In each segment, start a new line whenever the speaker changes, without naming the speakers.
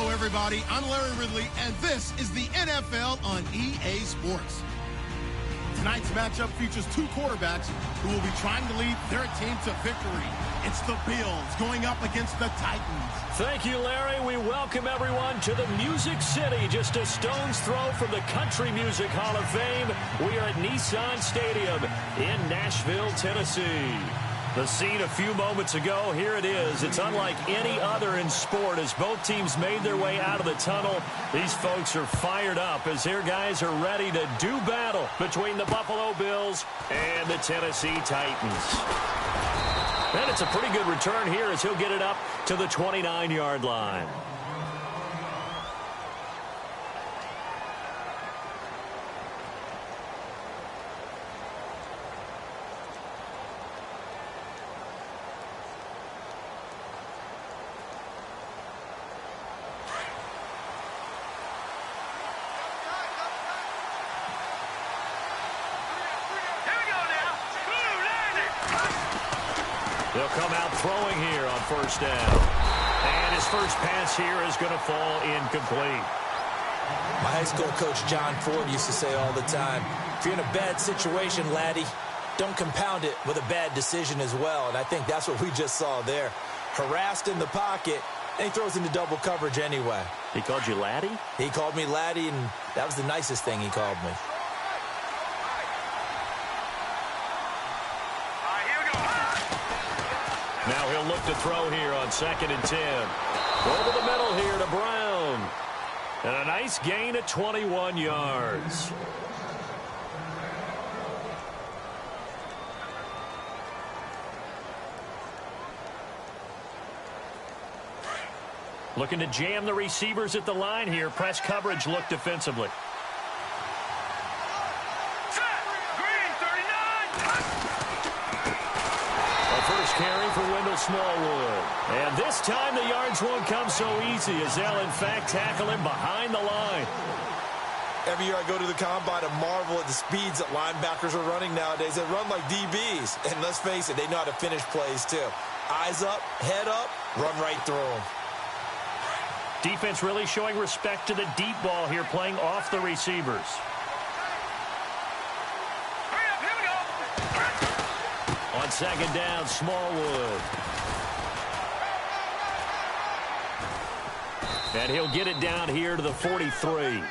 everybody. I'm Larry Ridley, and this is the NFL on EA Sports. Tonight's matchup features two quarterbacks who will be trying to lead their team to victory. It's the Bills going up against the Titans.
Thank you, Larry. We welcome everyone to the Music City, just a stone's throw from the Country Music Hall of Fame. We are at Nissan Stadium in Nashville, Tennessee. The scene a few moments ago, here it is. It's unlike any other in sport as both teams made their way out of the tunnel. These folks are fired up as their guys are ready to do battle between the Buffalo Bills and the Tennessee Titans. And it's a pretty good return here as he'll get it up to the 29-yard line. They'll come out throwing here on first down. And his first pass here is going to fall incomplete.
My high school coach, John Ford, used to say all the time, if you're in a bad situation, laddie, don't compound it with a bad decision as well. And I think that's what we just saw there. Harassed in the pocket, and he throws into double coverage anyway.
He called you laddie?
He called me laddie, and that was the nicest thing he called me.
Now he'll look to throw here on 2nd and 10. Over the middle here to Brown. And a nice gain at 21 yards. Looking to jam the receivers at the line here. Press coverage look defensively. First carry for Wendell Smallwood. And this time the yards won't come so easy as they'll, in fact, tackle him behind the line.
Every year I go to the combine and marvel at the speeds that linebackers are running nowadays. They run like DBs. And let's face it, they know how to finish plays too. Eyes up, head up, run right through them.
Defense really showing respect to the deep ball here, playing off the receivers. On 2nd down, Smallwood. And he'll get it down here to the 43.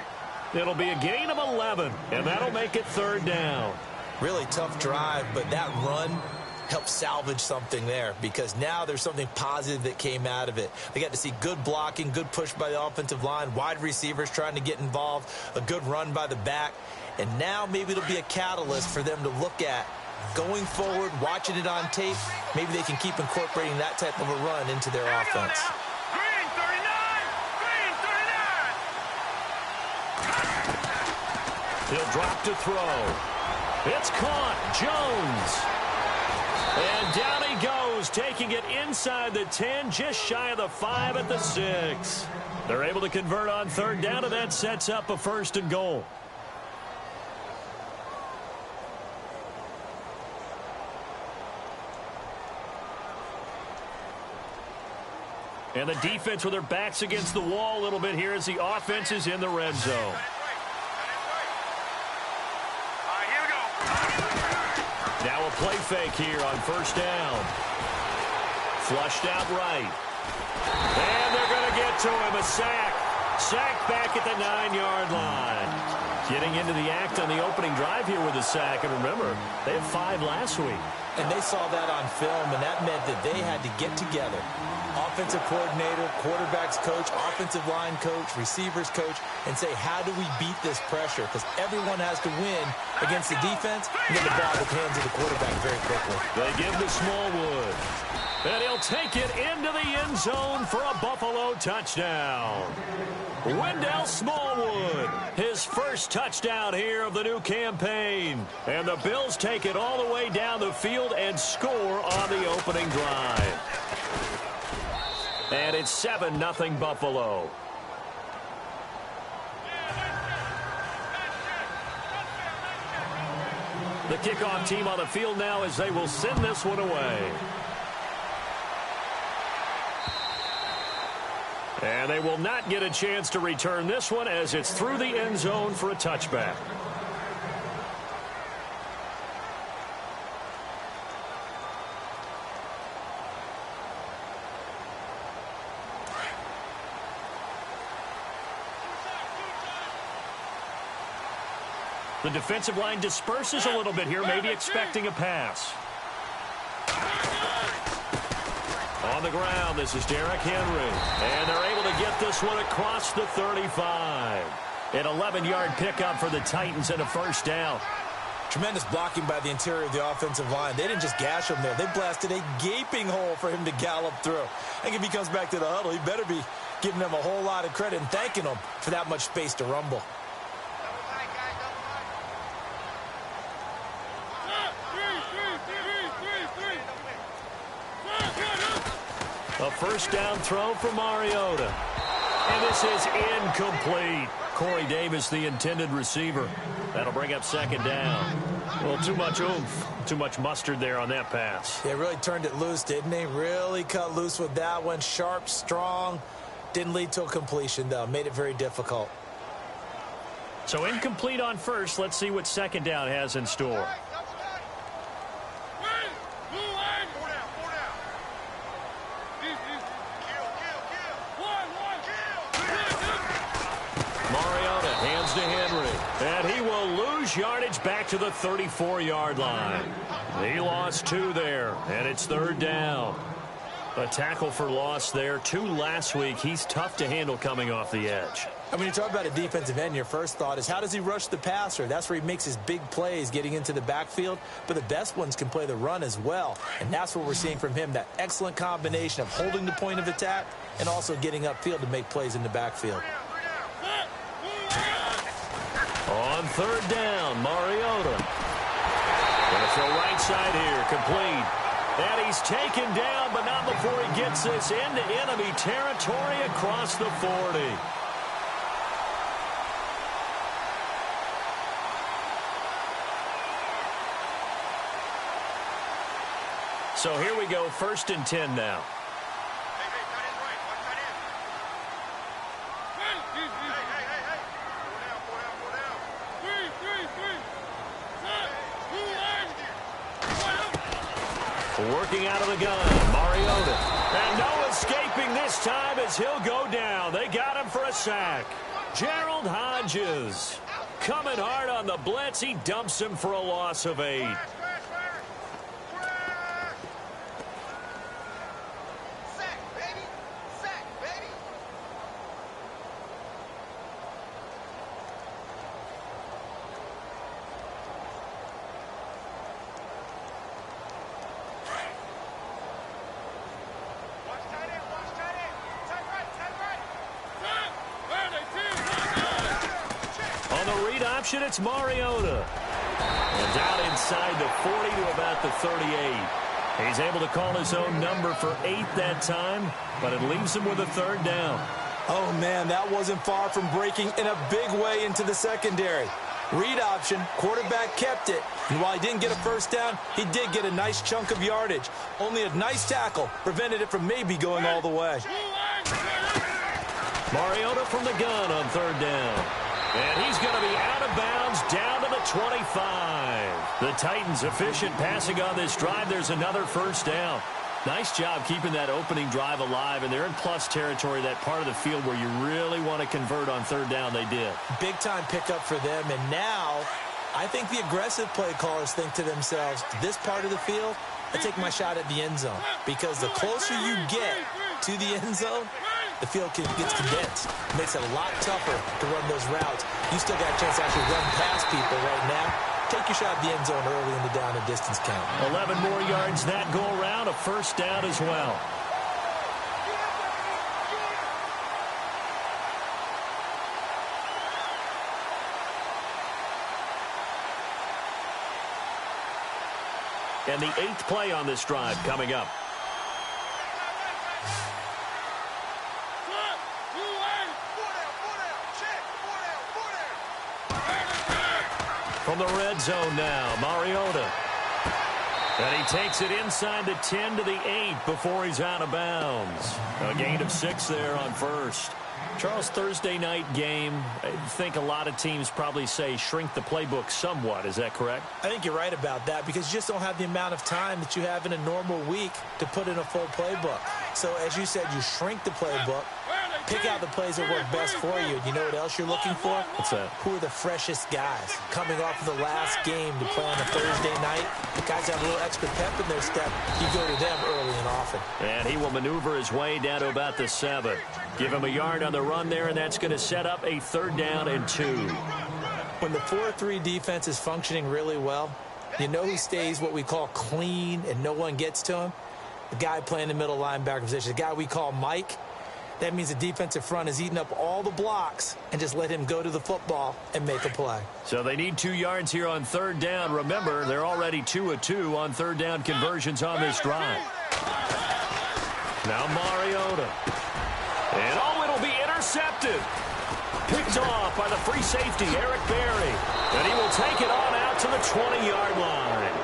It'll be a gain of 11, and that'll make it 3rd down.
Really tough drive, but that run helped salvage something there because now there's something positive that came out of it. They got to see good blocking, good push by the offensive line, wide receivers trying to get involved, a good run by the back, and now maybe it'll be a catalyst for them to look at going forward, watching it on tape. Maybe they can keep incorporating that type of a run into their offense.
Green 39!
He'll drop to throw. It's caught. Jones. And down he goes, taking it inside the 10, just shy of the 5 at the 6. They're able to convert on 3rd down, and that sets up a 1st and goal. And the defense with their backs against the wall a little bit here as the offense is in the red zone. Now a play fake here on 1st down. Flushed out right. And they're going to get to him. A sack. Sack back at the 9-yard line. Getting into the act on the opening drive here with a sack. And remember, they had 5 last week.
And they saw that on film, and that meant that they had to get together. Offensive coordinator, quarterback's coach, offensive line coach, receivers coach, and say, how do we beat this pressure? Because everyone has to win against the defense and get the ball in the hands of the quarterback very quickly.
They give to Smallwood. And he'll take it into the end zone for a Buffalo touchdown. Wendell Smallwood, his first touchdown here of the new campaign. And the Bills take it all the way down the field and score on the opening drive. And it's 7-0 Buffalo. The kickoff team on the field now as they will send this one away. And they will not get a chance to return this one as it's through the end zone for a touchback. The defensive line disperses a little bit here, maybe expecting a pass. On the ground, this is Derrick Henry. And they're able to get this one across the 35. An 11-yard pickup for the Titans and a first down.
Tremendous blocking by the interior of the offensive line. They didn't just gash him there. They blasted a gaping hole for him to gallop through. I think if he comes back to the huddle, he better be giving them a whole lot of credit and thanking them for that much space to rumble.
A first down throw for Mariota. And this is incomplete. Corey Davis, the intended receiver. That'll bring up second down. Well, too much oomph, too much mustard there on that pass.
They really turned it loose, didn't they? Really cut loose with that one. Sharp, strong. Didn't lead to a completion, though. Made it very difficult.
So incomplete on first. Let's see what second down has in store. Mariota hands to Henry. And he will lose yardage back to the 34-yard line. He lost 2 there, and it's third down. A tackle for loss there. 2 last week. He's tough to handle coming off the edge.
When you talk about a defensive end, your first thought is how does he rush the passer? That's where he makes his big plays getting into the backfield. But the best ones can play the run as well. And that's what we're seeing from him, that excellent combination of holding the point of attack and also getting upfield to make plays in the backfield.
On third down, Mariota. Gonna throw right side here, complete. And he's taken down, but not before he gets this into enemy territory across the 40. So here we go, 1st and 10 now. Working out of the gun, Mariota. And no escaping this time as he'll go down. They got him for a sack. Gerald Hodges coming hard on the blitz. He dumps him for a loss of 8. It's Mariota. And down inside the 40 to about the 38. He's able to call his own number for 8 that time, but it leaves him with a third down.
Oh, man, that wasn't far from breaking in a big way into the secondary. Read option, quarterback kept it. And while he didn't get a first down, he did get a nice chunk of yardage. Only a nice tackle prevented it from maybe going all the way.
Mariota from the gun on third down. And he's going to be out of bounds down to the 25. The Titans efficient passing on this drive. There's another first down. Nice job keeping that opening drive alive, and they're in plus territory, that part of the field where you really want to convert on third down. They did. Big-time pickup for them, and now I think the aggressive play callers think to themselves, this part of the field, I take my shot at the end zone, because the closer you get to the end zone, the field gets condensed. It makes it a lot tougher to run those routes. You still got a chance to actually run past people right now. Take your shot at the end zone early in the down and distance count. 11 more yards that go around, a first down as well. And the 8th play on this drive coming up. From the red zone now, Mariota. And he takes it inside the 10 to the 8 before he's out of bounds. A gain of 6 there on first. Charles, Thursday night game, I think a lot of teams probably say shrink the playbook somewhat. Is that correct?
I think you're right about that because you just don't have the amount of time that you have in a normal week to put in a full playbook. So as you said, you shrink the playbook, pick out the plays that work best for you. And you know what else you're looking for?
What's that?
Who are the freshest guys coming off of the last game to play on a Thursday night? The guys have a little extra pep in their step. You go to them early and often.
And he will maneuver his way down to about the 7. Give him a yard on the run there, and that's going to set up a 3rd down and 2.
When the 4-3 defense is functioning really well, you know who stays what we call clean and no one gets to him? The guy playing the middle linebacker position, the guy we call Mike. That means the defensive front is eating up all the blocks and just let him go to the football and make a play.
So they need 2 yards here on 3rd down. Remember, they're already 2 of 2 on 3rd down conversions on this drive. Now Mariota. And it'll be intercepted. Picked off by the free safety, Eric Berry. And he will take it on out to the 20-yard line.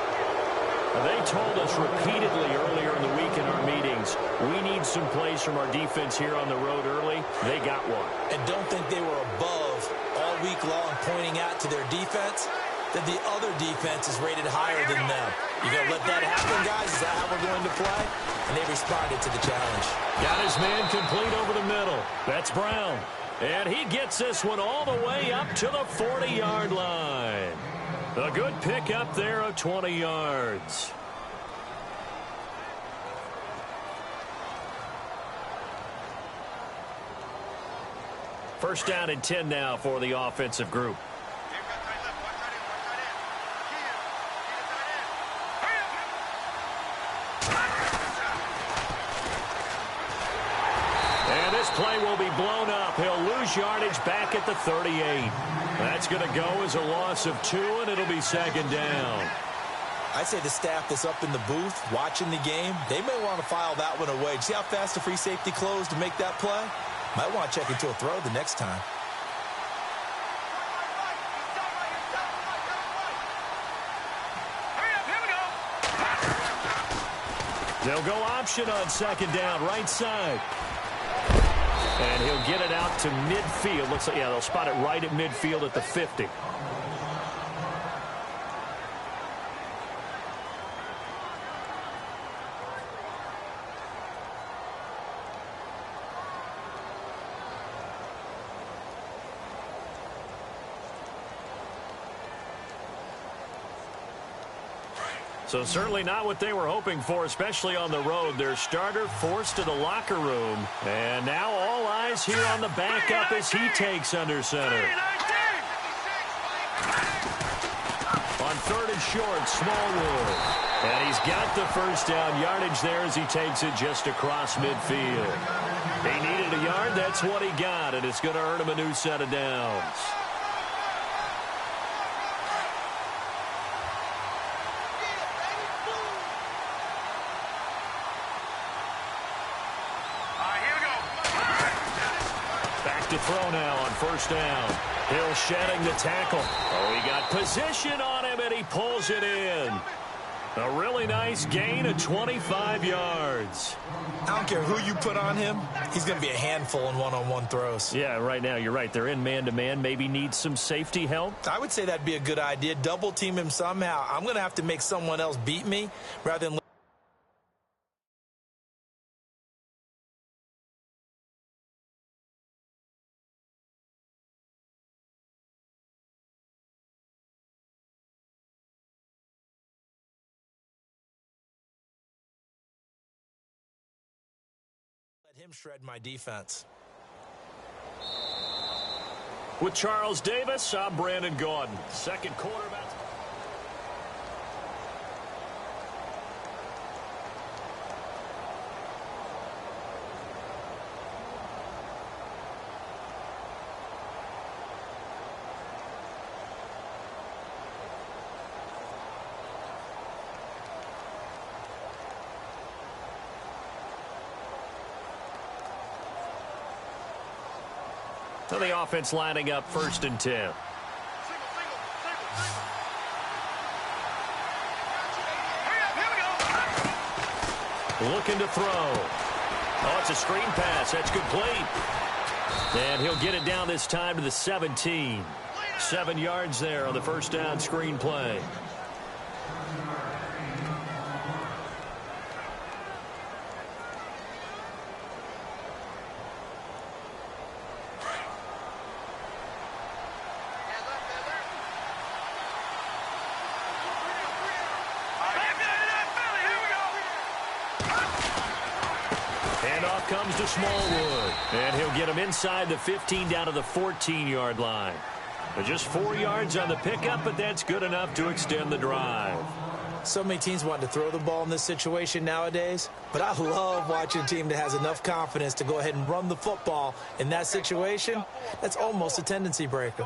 They told us repeatedly earlier in the week in our meetings, we need some plays from our defense here on the road early. They got one.
And don't think they were above all week long pointing out to their defense that the other defense is rated higher than them. You going to let that happen, guys? Is that how we're going to play? And they responded to the challenge.
Got his man complete over the middle. That's Brown. And he gets this one all the way up to the 40-yard line. A good pick up there of 20 yards. First down and 10 now for the offensive group. And this play will be blown up. He'll lose yardage back at the 38. That's going to go as a loss of 2, and it'll be 2nd down.
I'd say the staff that's up in the booth watching the game, they may want to file that one away. See how fast the free safety closed to make that play? Might want to check into a throw the next time.
They'll go option on 2nd down, right side. And he'll get it out to midfield. Looks like, yeah, they'll spot it right at midfield at the 50. So certainly not what they were hoping for, especially on the road. Their starter forced to the locker room. And now all eyes here on the backup as he takes under center. On 3rd and short, Smallwood. And he's got the 1st down yardage there as he takes it just across midfield. He needed a yard. That's what he got, and it's going to earn him a new set of downs. To throw now on 1st down. Hill shedding the tackle. Oh, he got position on him, and he pulls it in. A really nice gain of 25 yards.
I don't care who you put on him. He's going to be a handful in one-on-one throws.
Yeah, right now, you're right. They're in man-to-man. Maybe needs some safety help.
I would say that'd be a good idea. Double team him somehow. I'm going to have to make someone else beat me rather than... him shred my defense.
With Charles Davis, I'm Brandon Gaudin. Second quarterback. So the offense lining up 1st and 10. Looking to throw. Oh, it's a screen pass. That's complete. And he'll get it down this time to the 17. 7 yards there on the first down screen play. Handoff comes to Smallwood. And he'll get him inside the 15 down to the 14-yard line. But just 4 yards on the pickup, but that's good enough to extend the drive.
So many teams want to throw the ball in this situation nowadays, but I love watching a team that has enough confidence to go ahead and run the football in that situation. That's almost a tendency breaker.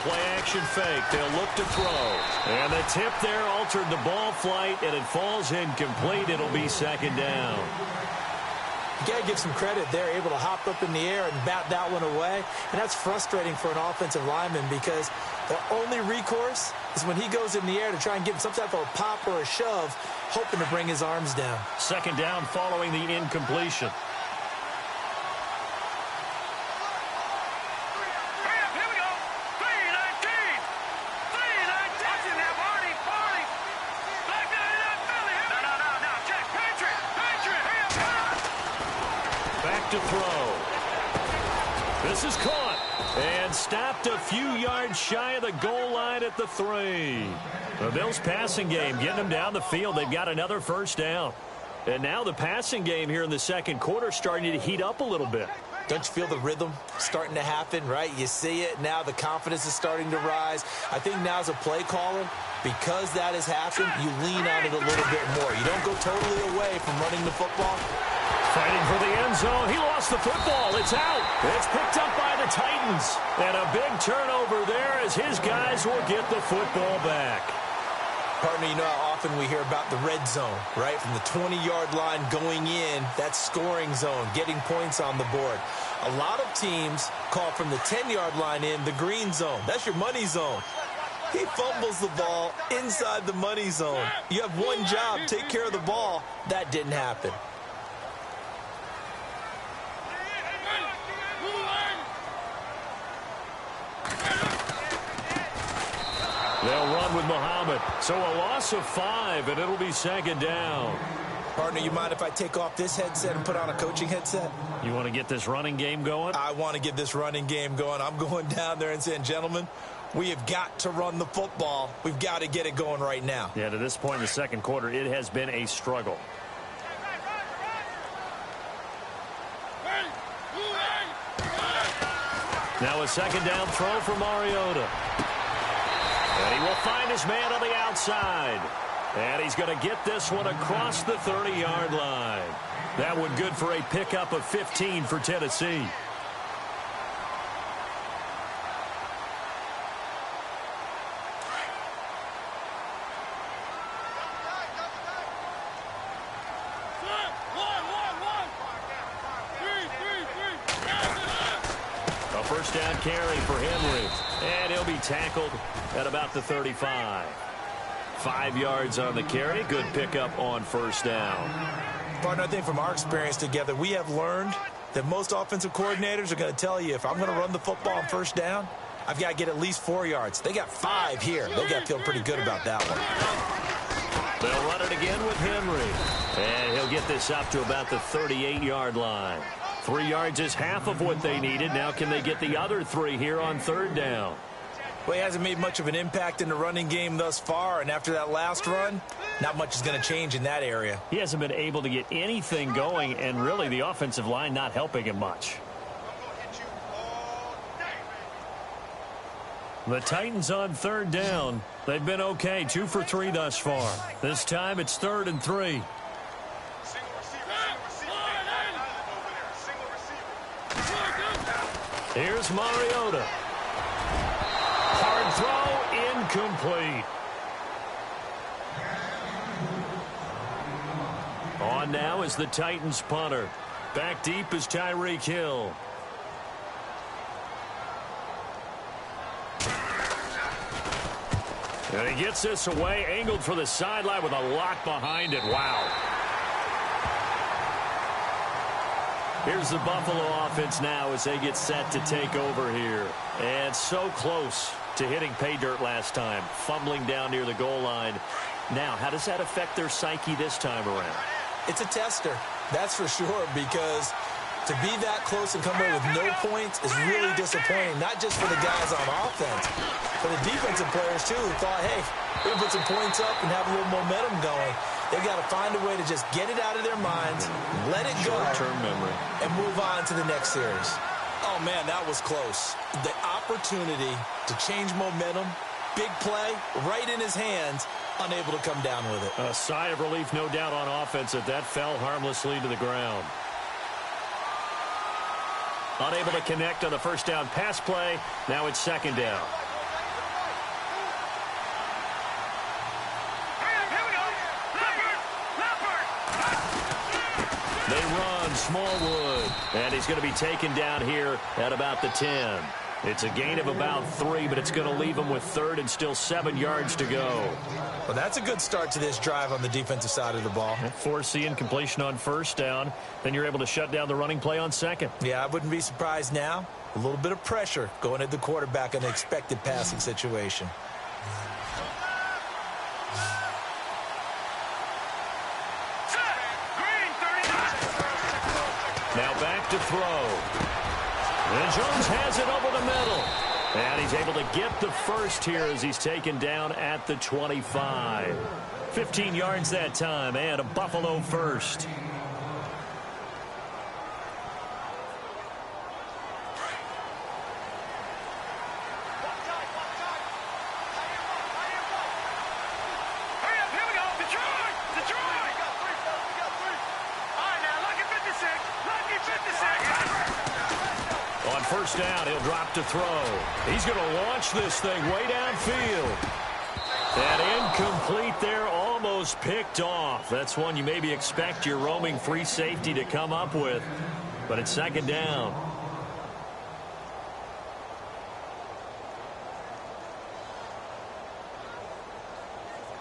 Play-action fake. They'll look to throw. And the tip there altered the ball flight, and it falls incomplete. It'll be second down.
You got to give some credit. They're able to hop up in the air and bat that one away. And that's frustrating for an offensive lineman because their only recourse is when he goes in the air to try and get some type of a pop or a shove, hoping to bring his arms down.
Second down following the incompletion. To throw. This is caught and stopped a few yards shy of the goal line at the 3. The Bills passing game getting them down the field. They've got another first down. And now the passing game here in the second quarter starting to heat up a little bit.
Don't you feel the rhythm starting to happen, right? You see it. Now the confidence is starting to rise. I think now as a play caller, because that has happened, you lean on it a little bit more. You don't go totally away from running the football.
Fighting for the end zone. He lost the football. It's out. It's picked up by the Titans. And a big turnover there as his guys will get the football back.
Partner, you know how often we hear about the red zone, right? From the 20-yard line going in, that scoring zone, getting points on the board. A lot of teams call from the 10-yard line in the green zone. That's your money zone. He fumbles the ball inside the money zone. You have one job, take care of the ball. That didn't happen.
They'll run with Muhammad. So a loss of 5, and it'll be second down.
Partner, you mind if I take off this headset and put on a coaching headset?
You want to get this running game going?
I want to get this running game going. I'm going down there and saying, gentlemen, we have got to run the football. We've got to get it going right now.
Yeah, to this point in the second quarter, it has been a struggle. Now a second down throw for Mariota. And he will find his man on the outside. And he's going to get this one across the 30-yard line. That one good for a pickup of 15 for Tennessee. A first down carry for Henry. And he'll be tackled at about the 35. 5 yards on the carry. Good pickup on first down.
Partner, I think from our experience together, we have learned that most offensive coordinators are going to tell you, if I'm going to run the football on first down, I've got to get at least 4 yards. They got 5 here. They got to feel pretty good about that one.
They'll run it again with Henry. And he'll get this up to about the 38-yard line. 3 yards is half of what they needed. Now can they get the other 3 here on third down?
Well, he hasn't made much of an impact in the running game thus far, and after that last run, not much is going to change in that area.
He hasn't been able to get anything going, and really the offensive line not helping him much. The Titans on third down. They've been okay, 2 for 3 thus far. This time it's 3rd and 3. Here's Mariota. Hard throw, incomplete. On now is the Titans punter. Back deep is Tyreek Hill. And he gets this away, angled for the sideline with a lot behind it. Wow. Here's the Buffalo offense now as they get set to take over here. And so close to hitting pay dirt last time, fumbling down near the goal line. Now, how does that affect their psyche this time around?
It's a tester, that's for sure, because to be that close and come away with no points is really disappointing, not just for the guys on offense, for the defensive players, too, who thought, hey, we can put some points up and have a little momentum going. They've got to find a way to just get it out of their minds, let it go,
short-term memory,
and move on to the next series. Oh, man, that was close. The opportunity to change momentum, big play, right in his hands, unable to come down with it.
A sigh of relief, no doubt, on offense that fell harmlessly to the ground. Unable to connect on the first down pass play. Now it's second down. They run Smallwood, and he's going to be taken down here at about the 10. It's a gain of about 3, but it's going to leave him with third and still 7 yards to go.
Well, that's a good start to this drive on the defensive side of the ball.
Foreseeing completion on first down. Then you're able to shut down the running play on second.
Yeah, I wouldn't be surprised now. A little bit of pressure going at the quarterback in an expected passing situation.
Now back to throw. And Jones has it over the middle. And he's able to get the first here as he's taken down at the 25. 15 yards that time, and a Buffalo first. First down, he'll drop to throw. He's going to launch this thing way downfield. And incomplete there, almost picked off. That's one you maybe expect your roaming free safety to come up with. But it's second down.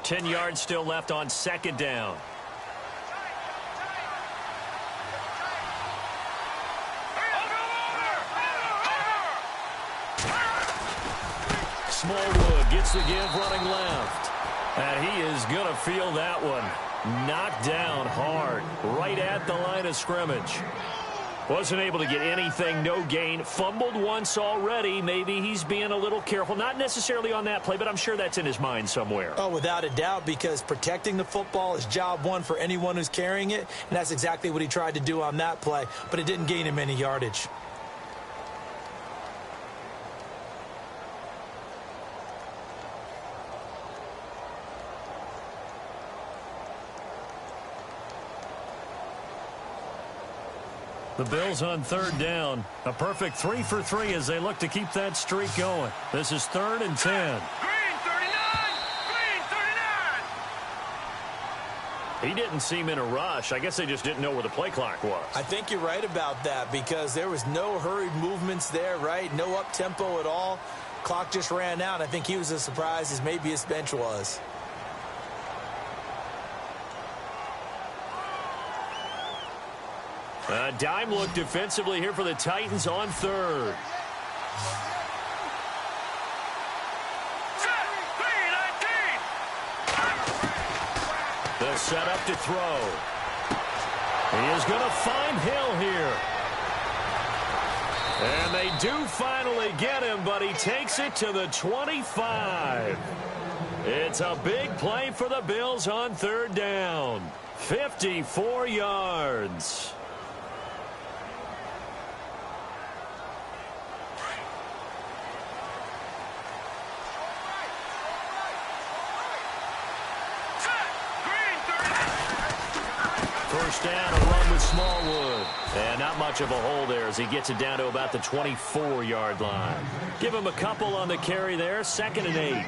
Ten yards still left on second down. Smallwood gets the give running left. And he is going to feel that one. Knocked down hard, right at the line of scrimmage. Wasn't able to get anything, no gain. Fumbled once already. Maybe he's being a little careful. Not necessarily on that play, but I'm sure that's in his mind somewhere.
Oh, without a doubt, because protecting the football is job one for anyone who's carrying it. And that's exactly what he tried to do on that play, but it didn't gain him any yardage.
The Bills on third down. A perfect 3 for 3 as they look to keep that streak going. This is 3rd and 10.
Green 39! Green 39!
He didn't seem in a rush. I guess they just didn't know where the play clock was.
I think you're right about that because there was no hurried movements there, right? No up-tempo at all. Clock just ran out. I think he was as surprised as maybe his bench was.
A dime look defensively here for the Titans on third. The setup to throw. He is going to find Hill here. And they do finally get him, but he takes it to the 25. It's a big play for the Bills on third down. 54 yards. First down, a run with Smallwood. And not much of a hole there as he gets it down to about the 24-yard line. Give him a couple on the carry there. 2nd and 8.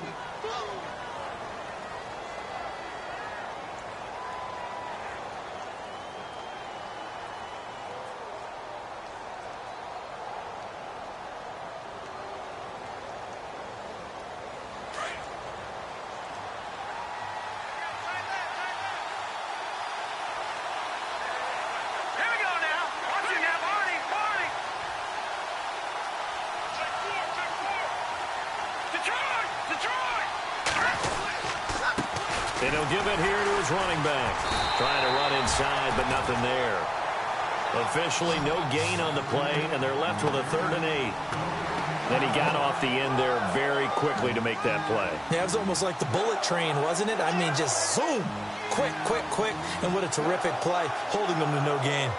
And he'll give it here to his running back. Trying to run inside, but nothing there. Officially no gain on the play, and they're left with a 3rd and 8. And he got off the end there very quickly to make that play.
Yeah, it was almost like the bullet train, wasn't it? I mean, just zoom. Quick, quick, quick. And what a terrific play, holding them to no gain.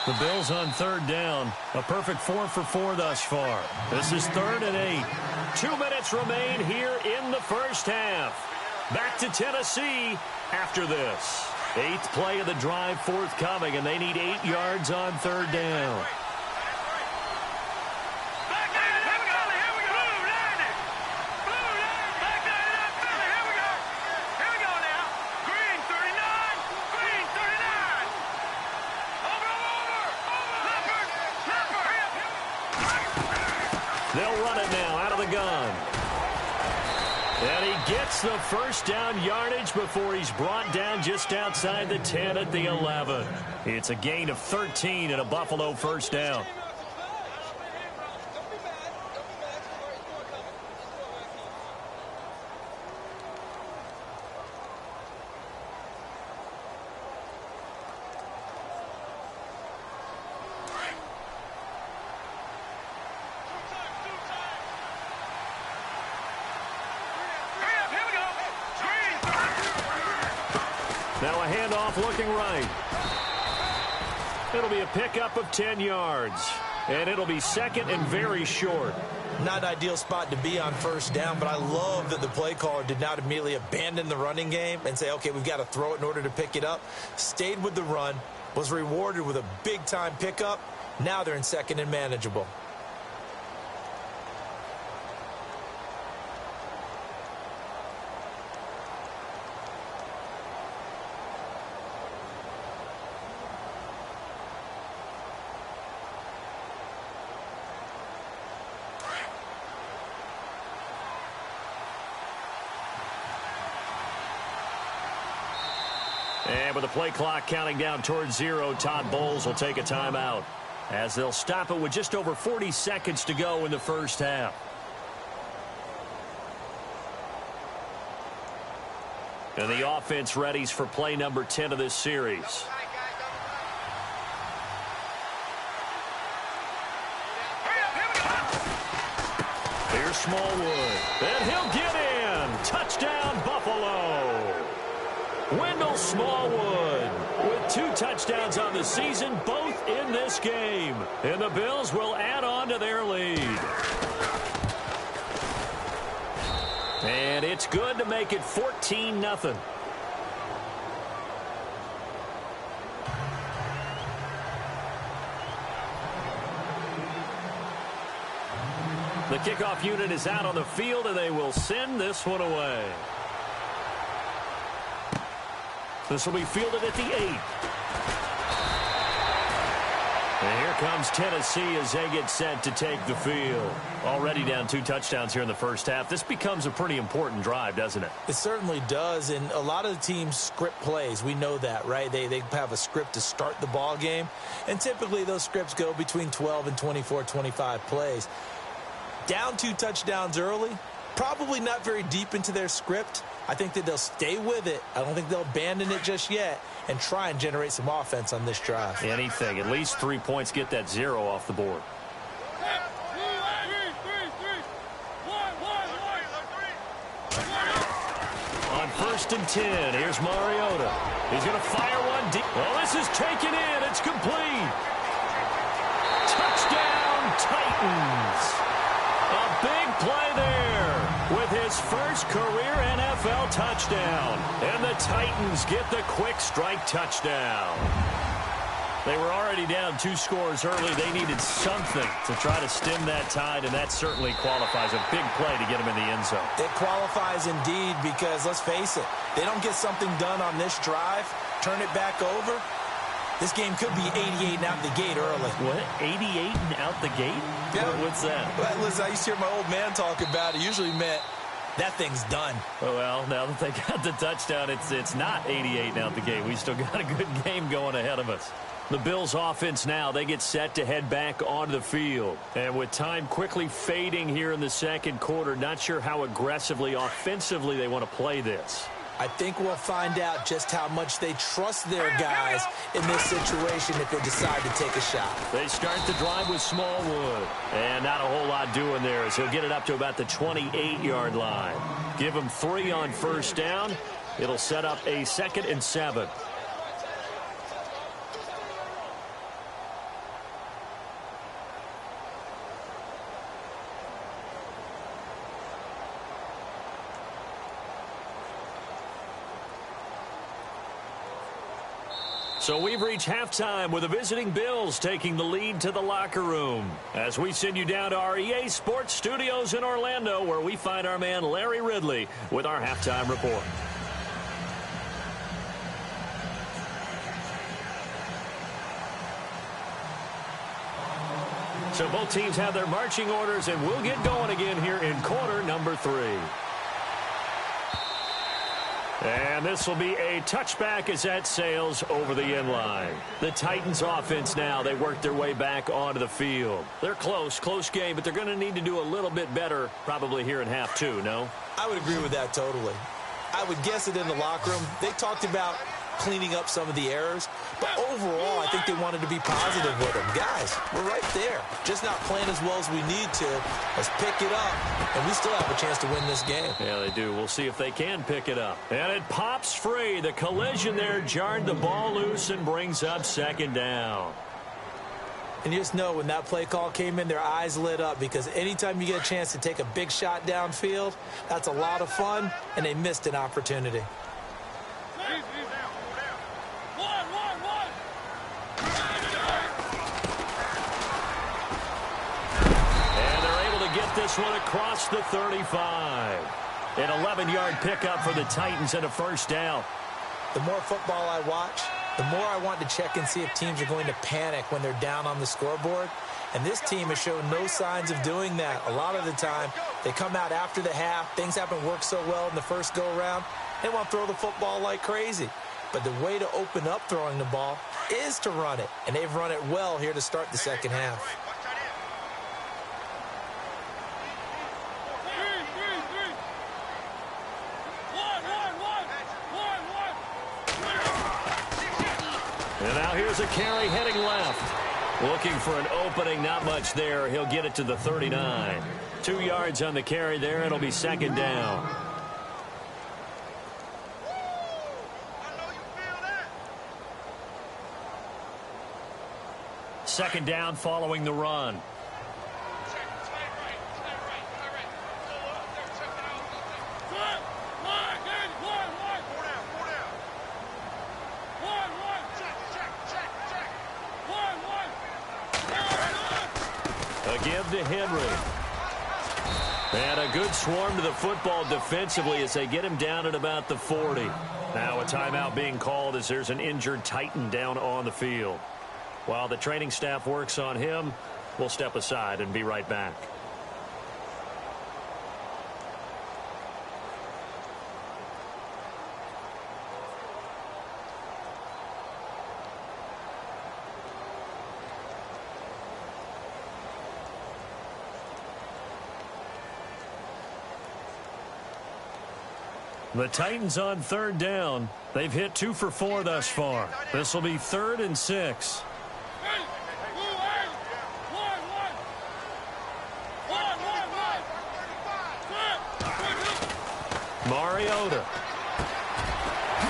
The Bills on 3rd down. A perfect 4 for 4 thus far. This is 3rd and 8. 2 minutes remain here in the first half. Back to Tennessee after this. 8th play of the drive forthcoming, and they need 8 yards on 3rd down. They'll run it now out of the gun. And he gets the first down yardage before he's brought down just outside the 10 at the 11. It's a gain of 13 and a Buffalo first down. Now a handoff looking right. It'll be a pickup of 10 yards. And it'll be 2nd and very short.
Not an ideal spot to be on first down, but I love that the play caller did not immediately abandon the running game and say, okay, we've got to throw it in order to pick it up. Stayed with the run, was rewarded with a big-time pickup. Now they're in 2nd and manageable.
And with the play clock counting down towards 0, Todd Bowles will take a timeout as they'll stop it with just over 40 seconds to go in the first half. And the offense readies for play number 10 of this series. Here's Smallwood. And he'll get in. Touchdown, Buffalo. Wendell Smallwood with 2 touchdowns on the season, both in this game. And the Bills will add on to their lead. And it's good to make it 14-0. The kickoff unit is out on the field, and they will send this one away. This will be fielded at the 8. And here comes Tennessee as they get set to take the field. Already down 2 touchdowns here in the first half. This becomes a pretty important drive, doesn't it?
It certainly does, and a lot of the teams script plays. We know that, right? They have a script to start the ball game, and typically those scripts go between 12 and 24, 25 plays. Down 2 touchdowns early, probably not very deep into their script. I think that they'll stay with it. I don't think they'll abandon it just yet and try and generate some offense on this drive.
Anything. At least 3 points, get that 0 off the board. On 1st and 10, here's Mariota. He's going to fire one deep. Well, this is taken in. It's complete. Touchdown, Titans. A big play there with his first career NFL touchdown. And the Titans get the quick strike touchdown. They were already down 2 scores early. They needed something to try to stem that tide, and that certainly qualifies. A big play to get them in the end zone.
It qualifies indeed because, let's face it, they don't get something done on this drive, turn it back over. This game could be 88 and out the gate early.
What? 88 and out the gate?
Yeah.
What's that?
Well, listen, I used to hear my old man talk about it. Usually meant that thing's done.
Oh, well, now that they got the touchdown, it's not 88 and out the gate. We still got a good game going ahead of us. The Bills offense now, they get set to head back onto the field. And with time quickly fading here in the second quarter, not sure how aggressively, offensively they want to play this.
I think we'll find out just how much they trust their guys in this situation if they decide to take a shot.
They start the drive with Smallwood. And not a whole lot doing there as he'll get it up to about the 28-yard line. Give him 3 on first down. It'll set up a 2nd and 7. So we've reached halftime with the visiting Bills taking the lead to the locker room. As we send you down to our EA Sports Studios in Orlando, where we find our man Larry Ridley with our halftime report. So both teams have their marching orders, and we'll get going again here in quarter number 3. And this will be a touchback as that sails over the end line. The Titans offense now, they work their way back onto the field. They're close game, but they're going to need to do a little bit better probably here in half 2, no?
I would agree with that totally. I would guess that in the locker room, they talked about cleaning up some of the errors, but overall, I think they wanted to be positive with them. Guys, we're right there. Just not playing as well as we need to. Let's pick it up, and we still have a chance to win this game.
Yeah, they do. We'll see if they can pick it up. And it pops free. The collision there jarred the ball loose and brings up 2nd down.
And you just know when that play call came in, their eyes lit up, because anytime you get a chance to take a big shot downfield, that's a lot of fun, and they missed an opportunity.
Get this one across the 35. An 11-yard pickup for the Titans and a 1st down.
The more football I watch, the more I want to check and see if teams are going to panic when they're down on the scoreboard. And this team has shown no signs of doing that. A lot of the time, they come out after the half. Things haven't worked so well in the first go-around. They want to throw the football like crazy. But the way to open up throwing the ball is to run it. And they've run it well here to start the second half.
And now here's a carry heading left. Looking for an opening, not much there. He'll get it to the 39. 2 yards on the carry there. It'll be 2nd down. Second down following the run. Give to Henry. And a good swarm to the football defensively as they get him down at about the 40. Now a timeout being called as there's an injured Titan down on the field. While the training staff works on him, we'll step aside and be right back. The Titans on 3rd down. They've hit 2 for 4 thus far. This will be 3rd and 6. Mariota.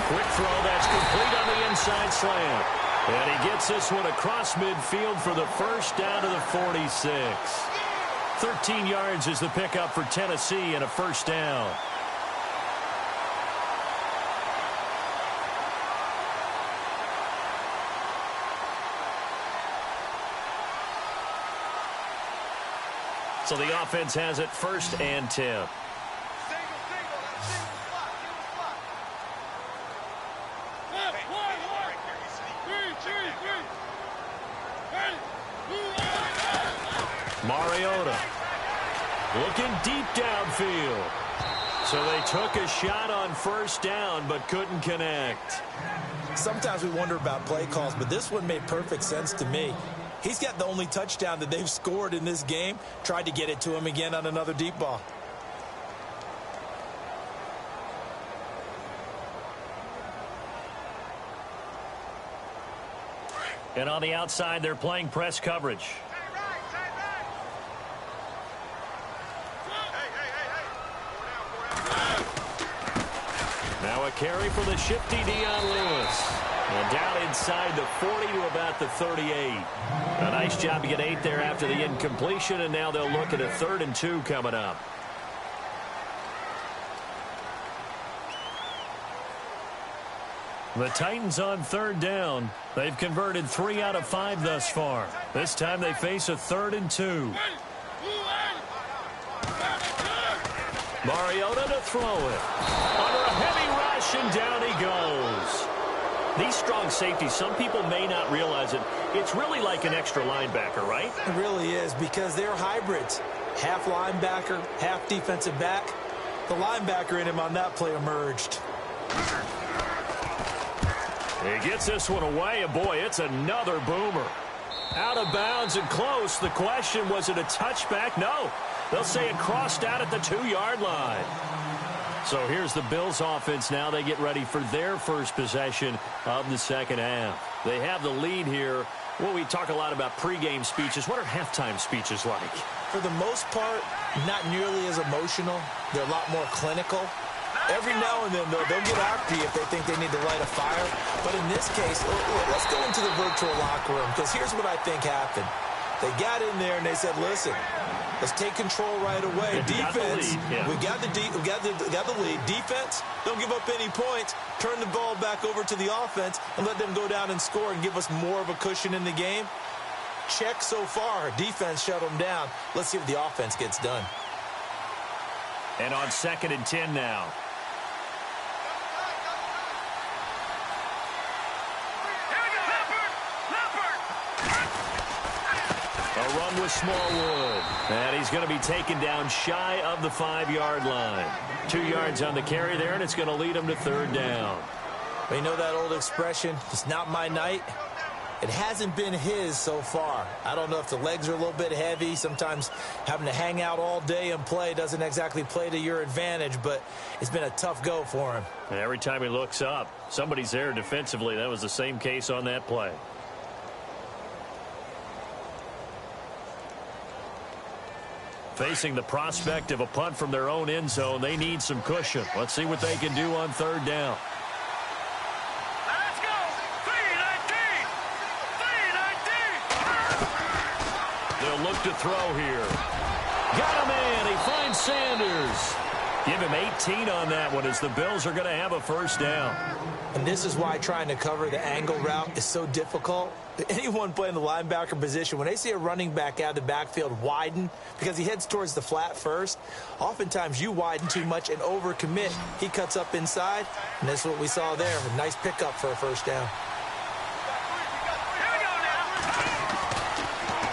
Quick throw that's complete on the inside slant. And he gets this one across midfield for the 1st down to the 46. 13 yards is the pickup for Tennessee and a 1st down. So the offense has it 1st and 10. Mariota looking deep downfield. So they took a shot on first down but couldn't connect.
Sometimes we wonder about play calls, but this one made perfect sense to me. He's got the only touchdown that they've scored in this game. Tried to get it to him again on another deep ball.
And on the outside, they're playing press coverage. Now a carry for the shifty Dion Lewis. And down inside the 40 to about the 38. A nice job to get 8 there after the incompletion, and now they'll look at a 3rd and 2 coming up. The Titans on 3rd down. They've converted 3 out of 5 thus far. This time they face a 3rd and 2. Mariota to throw it. Under a heavy rush, and down he goes. These strong safeties, some people may not realize it. It's really like an extra linebacker, right?
It really is, because they're hybrids. Half linebacker, half defensive back. The linebacker in him on that play emerged.
He gets this one away, and boy, it's another boomer. Out of bounds and close. The question, was it a touchback? No. They'll say it crossed out at the 2-yard line. So here's the Bills offense now. They get ready for their first possession of the second half. They have the lead here. Well, we talk a lot about pregame speeches. What are halftime speeches like?
For the most part, not nearly as emotional. They're a lot more clinical. Every now and then, they'll get after you if they think they need to light a fire. But in this case, let's go into the virtual locker room, because here's what I think happened. They got in there and they said, listen, let's take control right away. Defense, we got the lead. Defense, don't give up any points. Turn the ball back over to the offense and let them go down and score and give us more of a cushion in the game. Check so far. Defense shut them down. Let's see what the offense gets done.
And on 2nd and 10 now. A run with Smallwood. And he's going to be taken down shy of the 5-yard line. 2 yards on the carry there, and it's going to lead him to 3rd down.
You know that old expression, it's not my night? It hasn't been his so far. I don't know if the legs are a little bit heavy. Sometimes having to hang out all day and play doesn't exactly play to your advantage, but it's been a tough go for him.
And every time he looks up, somebody's there defensively. That was the same case on that play. Facing the prospect of a punt from their own end zone, they need some cushion. Let's see what they can do on 3rd down.
Let's go! 319! 319!
They'll look to throw here. Got him in. He finds Sanders. Give him 18 on that one, as the Bills are going to have a 1st down.
And this is why trying to cover the angle route is so difficult. Anyone playing the linebacker position, when they see a running back out of the backfield widen because he heads towards the flat first, oftentimes you widen too much and overcommit. He cuts up inside, and that's what we saw there. A nice pickup for a 1st down.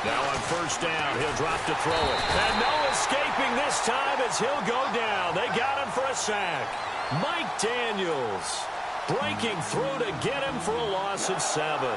Now on 1st down, he'll drop to throw it. And no escaping this time as he'll go down. They got him for a sack. Mike Daniels breaking through to get him for a loss of 7.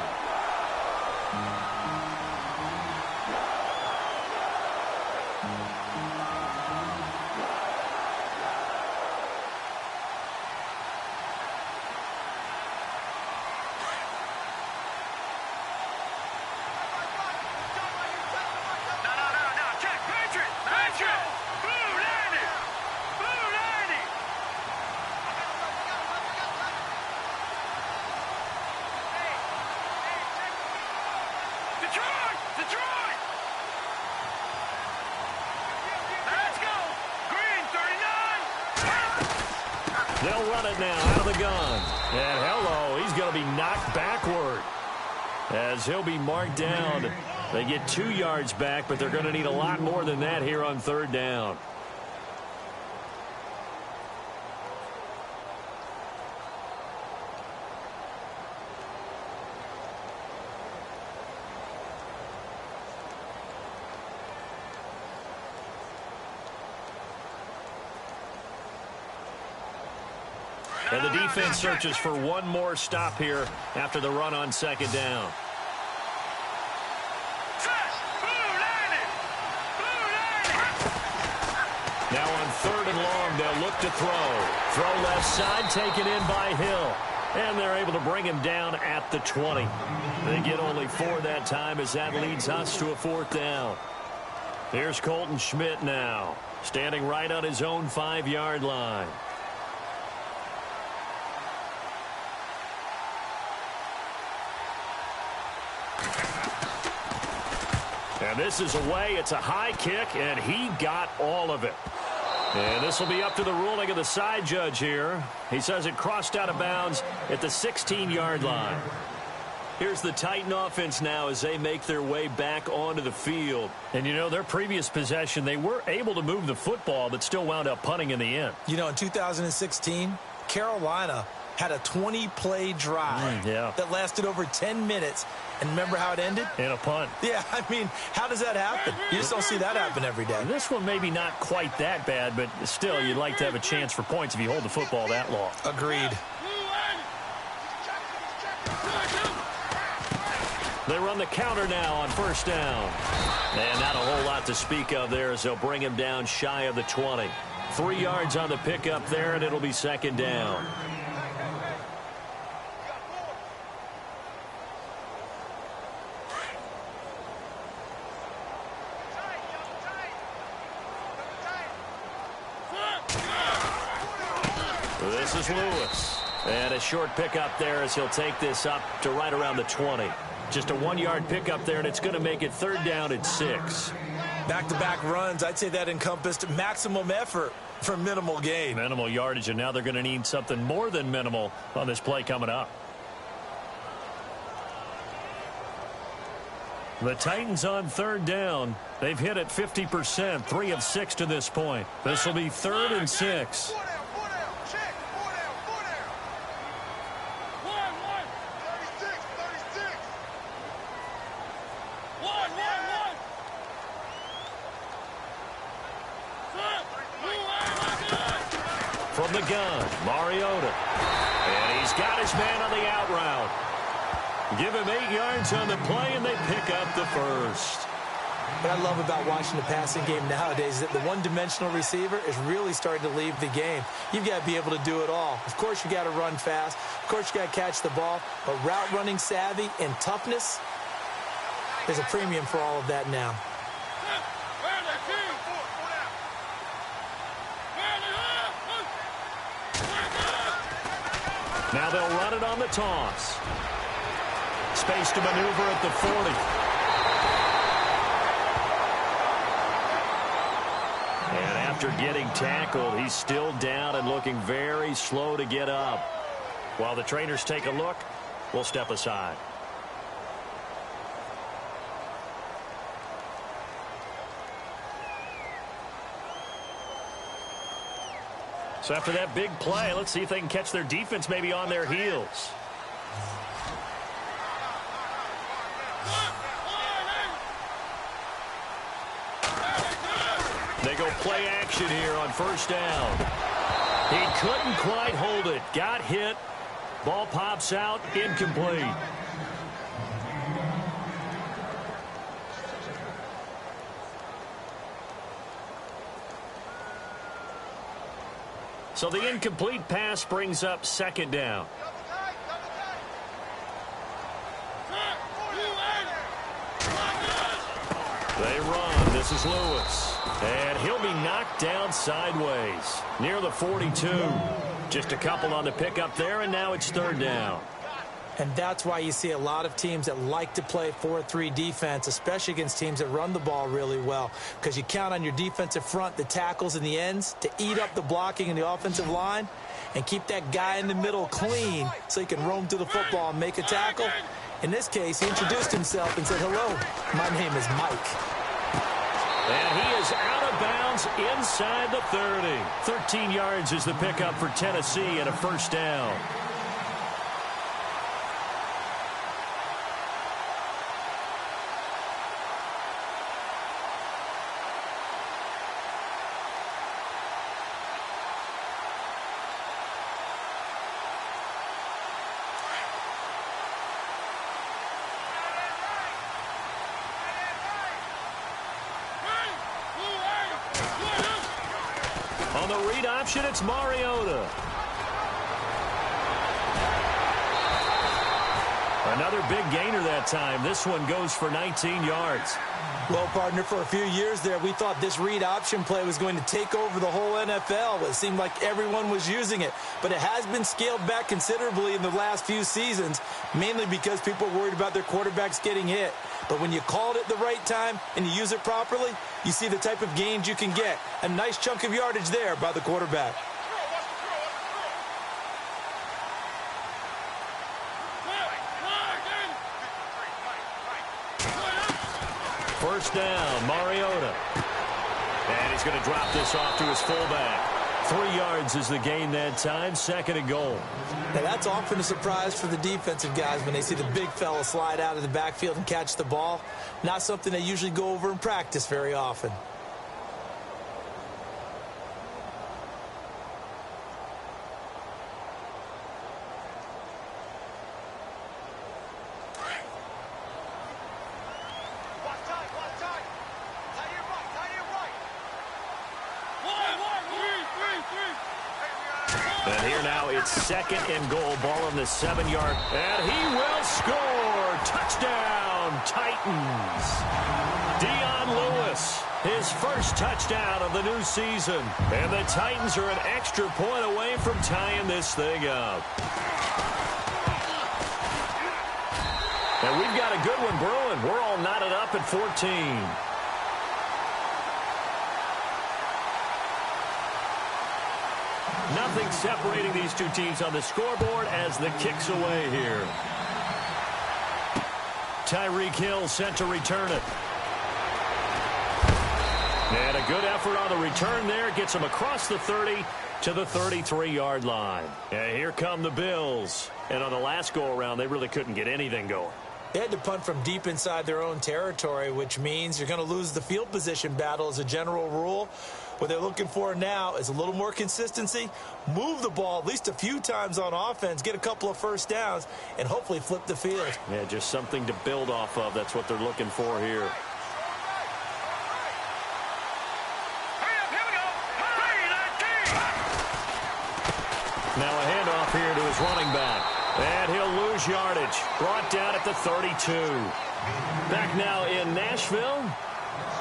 They'll run it now out of the gun. And hello, he's going to be knocked backward as he'll be marked down. They get 2 yards back, but they're going to need a lot more than that here on 3rd down. And the defense searches for one more stop here after the run on second down. Now on third and long, they'll look to throw. Throw left side, taken in by Hill. And they're able to bring him down at the 20. They get only 4 that time as that leads us to a 4th down. Here's Colton Schmidt now, standing right on his own 5-yard line. And this is away. It's a high kick, and he got all of it. And this will be up to the ruling of the side judge here. He says it crossed out of bounds at the 16-yard line. Here's the Titan offense now as they make their way back onto the field. And, you know, their previous possession, they were able to move the football, but still wound up punting in the end.
You know, in 2016, Carolina had a 20-play drive that lasted over 10 minutes. And remember how it ended?
In a punt.
Yeah, I mean, how does that happen? You just don't see that happen every day.
This one maybe not quite that bad, but still, you'd like to have a chance for points if you hold the football that long.
Agreed.
They run the counter now on first down. And not a whole lot to speak of there as they'll bring him down shy of the 20. 3 yards on the pickup there, and it'll be second down. This is Lewis. And a short pickup there as he'll take this up to right around the 20. Just a 1-yard pickup there, and it's going to make it 3rd down at 6.
Back-to-back runs, I'd say that encompassed maximum effort for minimal gain.
Minimal yardage, and now they're going to need something more than minimal on this play coming up. The Titans on 3rd down. They've hit it 50%, 3 of 6 to this point. This will be 3rd and 6. From the gun, Mariota. And he's got his man on the out route. Give him 8 yards on the play, and they pick up the first.
What I love about watching the passing game nowadays is that the one-dimensional receiver is really starting to leave the game. You've got to be able to do it all. Of course, you got to run fast. Of course, you got to catch the ball. But route running savvy and toughness, there's a premium for all of that now.
Now they'll run it on the toss. Space to maneuver at the 40. And after getting tackled, he's still down and looking very slow to get up. While the trainers take a look, we'll step aside. So after that big play, let's see if they can catch their defense maybe on their heels. They go play action here on first down. He couldn't quite hold it. Got hit. Ball pops out. Incomplete. So the incomplete pass brings up second down. They run. This is Lewis. And he'll be knocked down sideways near the 42. Just a couple on the pickup there, and now it's 3rd down.
And that's why you see a lot of teams that like to play 4-3 defense, especially against teams that run the ball really well, because you count on your defensive front, the tackles and the ends, to eat up the blocking in the offensive line and keep that guy in the middle clean so he can roam through the football and make a tackle. In this case, he introduced himself and said, "Hello, my name is Mike."
And he is out of bounds inside the 30. 13 yards is the pickup for Tennessee and a first down. the read option, it's Mariota. Another big gainer that time. This one goes for 19 yards.
Well, partner, for a few years there, we thought this read option play was going to take over the whole NFL. It seemed like everyone was using it. But it has been scaled back considerably in the last few seasons, mainly because people are worried about their quarterbacks getting hit. But when you call it at the right time and you use it properly, you see the type of gains you can get. A nice chunk of yardage there by the quarterback.
First down, Mariota. And he's going to drop this off to his fullback. 3 yards is the gain that time, 2nd and goal.
Now, that's often a surprise for the defensive guys when they see the big fella slide out of the backfield and catch the ball. Not something they usually go over in practice very often.
And here now it's 2nd and goal. Ball on the 7-yard. And he will score. Touchdown, Titans. Dion Lewis, his first touchdown of the new season. And the Titans are an extra point away from tying this thing up. And we've got a good one brewing. We're all knotted up at 14. Nothing separating these two teams on the scoreboard as the kick's away here. Tyreek Hill sent to return it. And a good effort on the return there. Gets him across the 30 to the 33-yard line. And here come the Bills. And on the last go-around, they really couldn't get anything going.
They had to punt from deep inside their own territory, which means you're going to lose the field position battle as a general rule. What they're looking for now is a little more consistency, move the ball at least a few times on offense, get a couple of first downs, and hopefully flip the field.
Yeah, just something to build off of. That's what they're looking for here. Now a handoff here to his running back. And he'll lose yardage. Brought down at the 32. Back now in Nashville.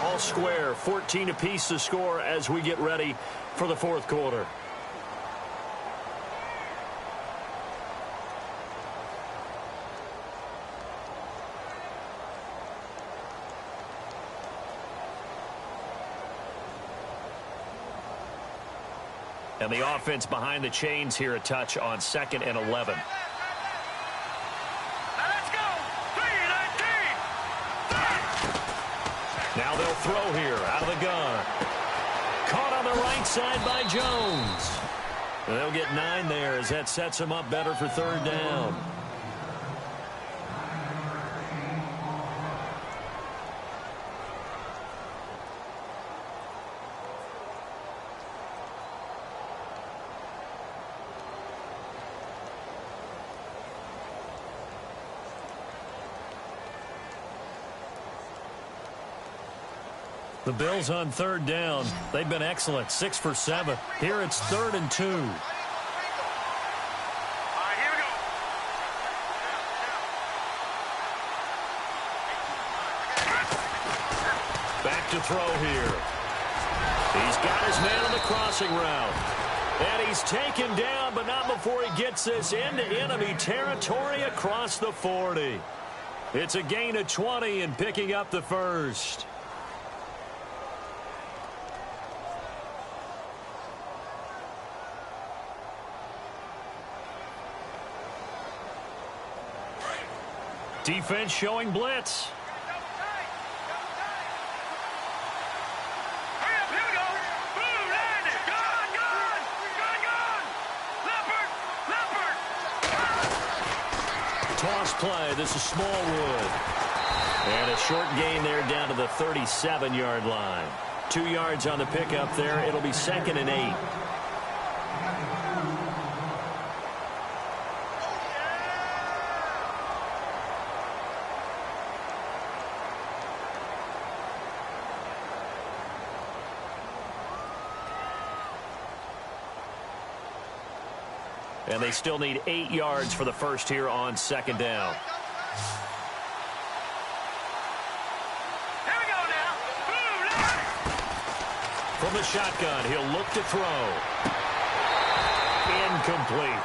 All square, 14 apiece to score as we get ready for the 4th quarter. And the offense behind the chains here a touch on 2nd and 11. Now they'll throw here out of the gun. Caught on the right side by Jones. And they'll get 9 there as that sets them up better for 3rd down. The Bills on 3rd down. They've been excellent, 6 for 7. Here it's 3rd and 2. Back to throw here. He's got his man on the crossing route. And he's taken down, but not before he gets this into enemy territory across the 40. It's a gain of 20 and picking up the first. Defense showing blitz. Toss play. This is Smallwood. And a short gain there down to the 37-yard line. 2 yards on the pickup there. It'll be 2nd and 8. And they still need 8 yards for the first here on second down.
Here we go now.
From the shotgun, he'll look to throw. Incomplete.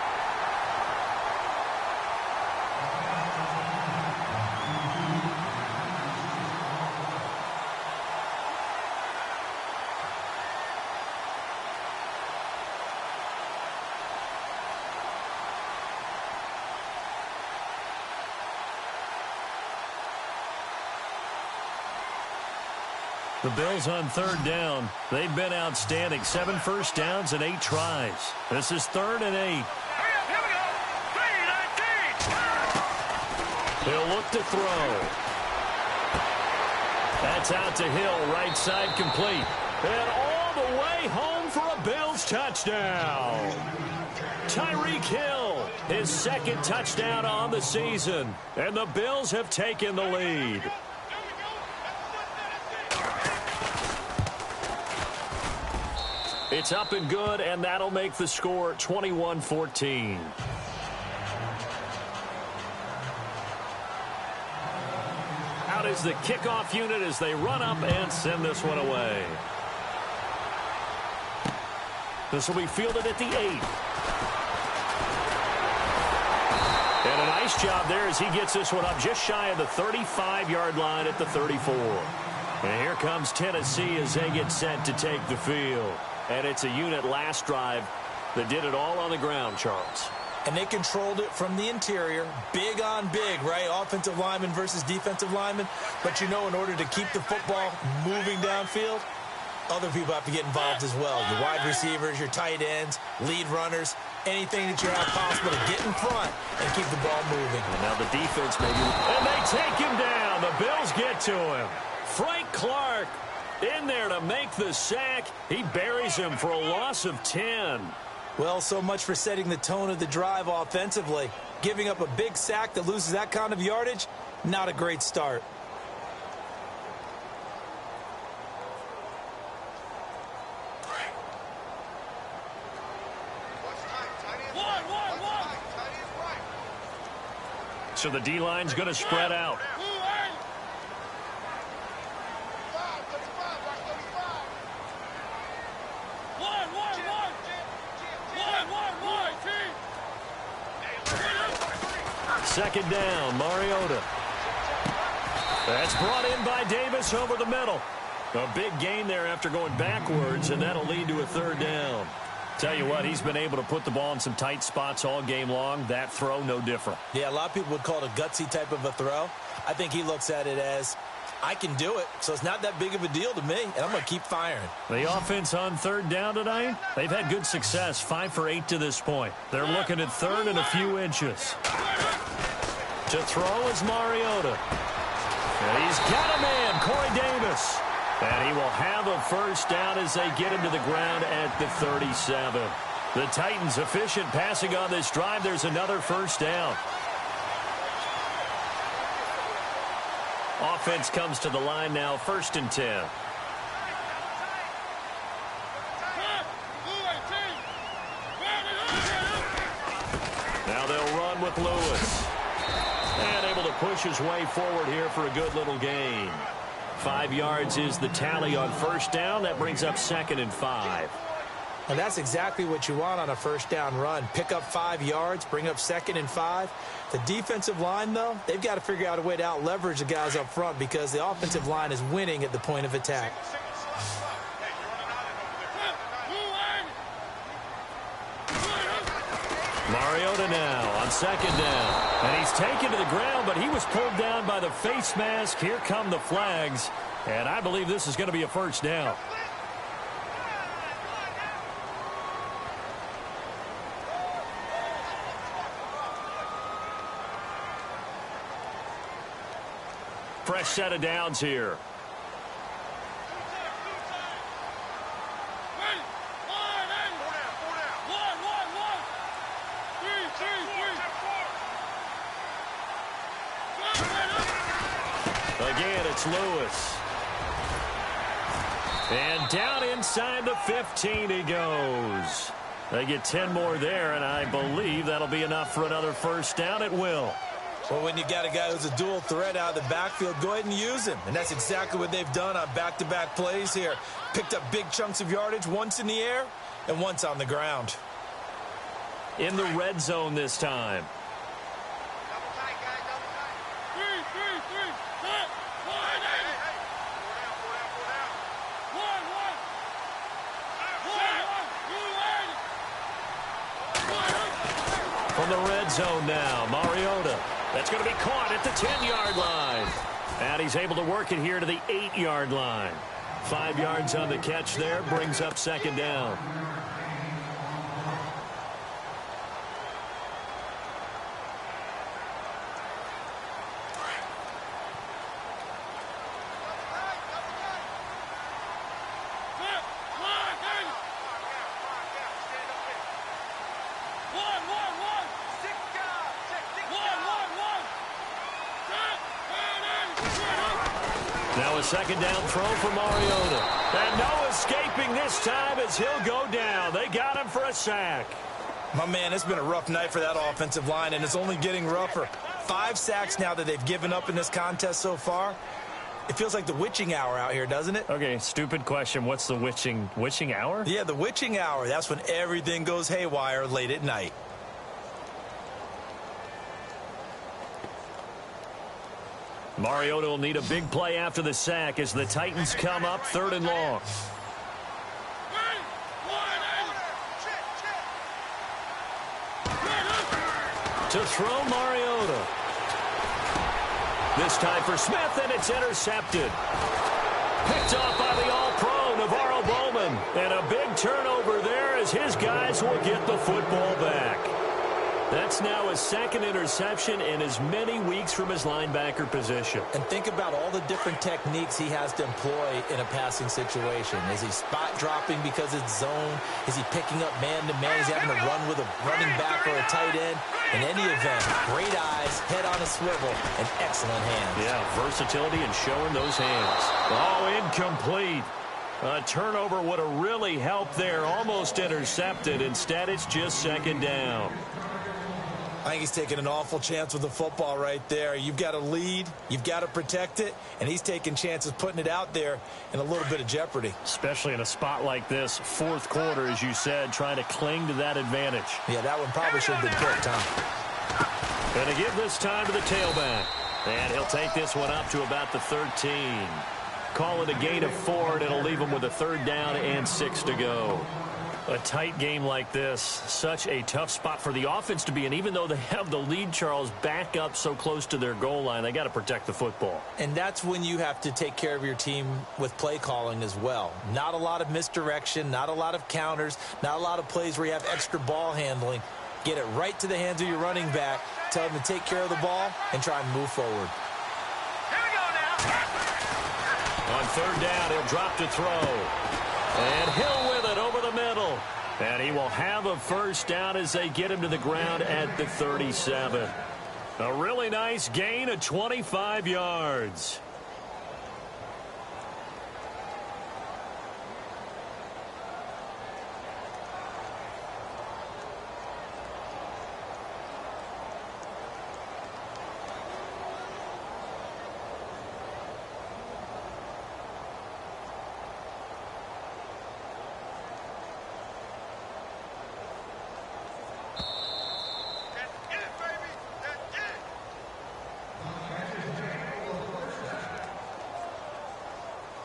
The Bills on third down. They've been outstanding. 7 first downs and 8 tries. This is 3rd and 8.
Hurry up, here we go. 3-19.
He'll look to throw. That's out to Hill, right side complete. And all the way home for a Bills touchdown. Tyreek Hill, his 2nd touchdown on the season. And the Bills have taken the lead. It's up and good, and that'll make the score 21-14. Out is the kickoff unit as they run up and send this one away. This will be fielded at the 8. And a nice job there as he gets this one up just shy of the 35-yard line at the 34. And here comes Tennessee as they get set to take the field. And it's a unit last drive that did it all on the ground, Charles.
And they controlled it from the interior. Big on big, right? Offensive lineman versus defensive lineman. But, you know, in order to keep the football moving downfield, other people have to get involved as well. Your wide receivers, your tight ends, lead runners, anything that you have possible to get in front and keep the ball moving.
And now the defense maybe. And they take him down. The Bills get to him. Frank Clark in there to make the sack. He buries him for a loss of 10.
Well, so much for setting the tone of the drive offensively. Giving up a big sack that loses that kind of yardage, not a great start.
So the D-line's going to spread out. Second down, Mariota. That's brought in by Davis over the middle. A big gain there after going backwards, and that'll lead to a 3rd down. Tell you what, he's been able to put the ball in some tight spots all game long. That throw, no different.
Yeah, a lot of people would call it a gutsy type of a throw. I think he looks at it as, I can do it, so it's not that big of a deal to me, and I'm going to keep firing.
The offense on 3rd down tonight, they've had good success, 5 for 8 to this point. They're looking at 3rd and a few inches. To throw is Mariota. And he's got a man, Corey Davis. And he will have a first down as they get him to the ground at the 37. The Titans efficient passing on this drive. There's another first down. Offense comes to the line now, 1st and 10. Now they'll run with Lewis. And able to push his way forward here for a good little gain. 5 yards is the tally on first down. That brings up 2nd and 5.
And that's exactly what you want on a first down run. Pick up 5 yards, bring up 2nd and 5. The defensive line, though, they've got to figure out a way to out-leverage the guys up front because the offensive line is winning at the point of attack.
Mariota now on 2nd down. And he's taken to the ground, but he was pulled down by the face mask. Here come the flags. And I believe this is going to be a first down. Fresh set of downs here. Again, it's Lewis. And down inside the 15 he goes. They get 10 more there, and I believe that'll be enough for another first down. It will.
Well, when you got a guy who's a dual threat out of the backfield, go ahead and use him. And that's exactly what they've done on back-to-back plays here. Picked up big chunks of yardage, once in the air and once on the ground.
In the red zone this time.
Double tight, guys. Double tight. Three. Set. One. Hey. Four down.
From the red zone now, Mariota. That's going to be caught at the 10-yard line. And he's able to work it here to the 8-yard line. 5 yards on the catch there, brings up second down. Now a second down throw for Mariota. And no escaping this time as he'll go down. They got him for a sack.
My man, it's been a rough night for that offensive line, and it's only getting rougher. 5 sacks now that they've given up in this contest so far. It feels like the witching hour out here, doesn't it?
Okay, stupid question. What's the witching hour?
Yeah, the witching hour. That's when everything goes haywire late at night.
Mariota will need a big play after the sack as the Titans come up 3rd and long. To throw Mariota. This time for Smith, and it's intercepted. Picked off by the All-Pro, Navarro Bowman. And a big turnover there as his guys will get the football back. That's now his 2nd interception in as many weeks from his linebacker position.
And think about all the different techniques he has to employ in a passing situation. Is he spot dropping because it's zone? Is he picking up man-to-man? Is he having to run with a running back or a tight end? In any event, great eyes, head on a swivel, and excellent hands.
Yeah, versatility and showing those hands. Oh, incomplete. A turnover would have really helped there. Almost intercepted. Instead, it's just 2nd down.
I think he's taking an awful chance with the football right there. You've got to lead, you've got to protect it, and he's taking chances putting it out there in a little bit of jeopardy.
Especially in a spot like this, 4th quarter, as you said, trying to cling to that advantage.
Yeah, that one probably should have been picked, huh?
Going to give this time to the tailback. And he'll take this one up to about the 13. Call it a gain of 4, and it'll leave him with a 3rd down and 6 to go. A tight game like this, such a tough spot for the offense to be in. Even though they have the lead, Charles, back up so close to their goal line, they got to protect the football.
And that's when you have to take care of your team with play calling as well. Not a lot of misdirection, not a lot of counters, not a lot of plays where you have extra ball handling. Get it right to the hands of your running back, tell him to take care of the ball, and try and move forward.
Here we go now.
On 3rd down, he'll drop to throw. And Hill with it over the middle. And he will have a first down as they get him to the ground at the 37. A really nice gain of 25 yards.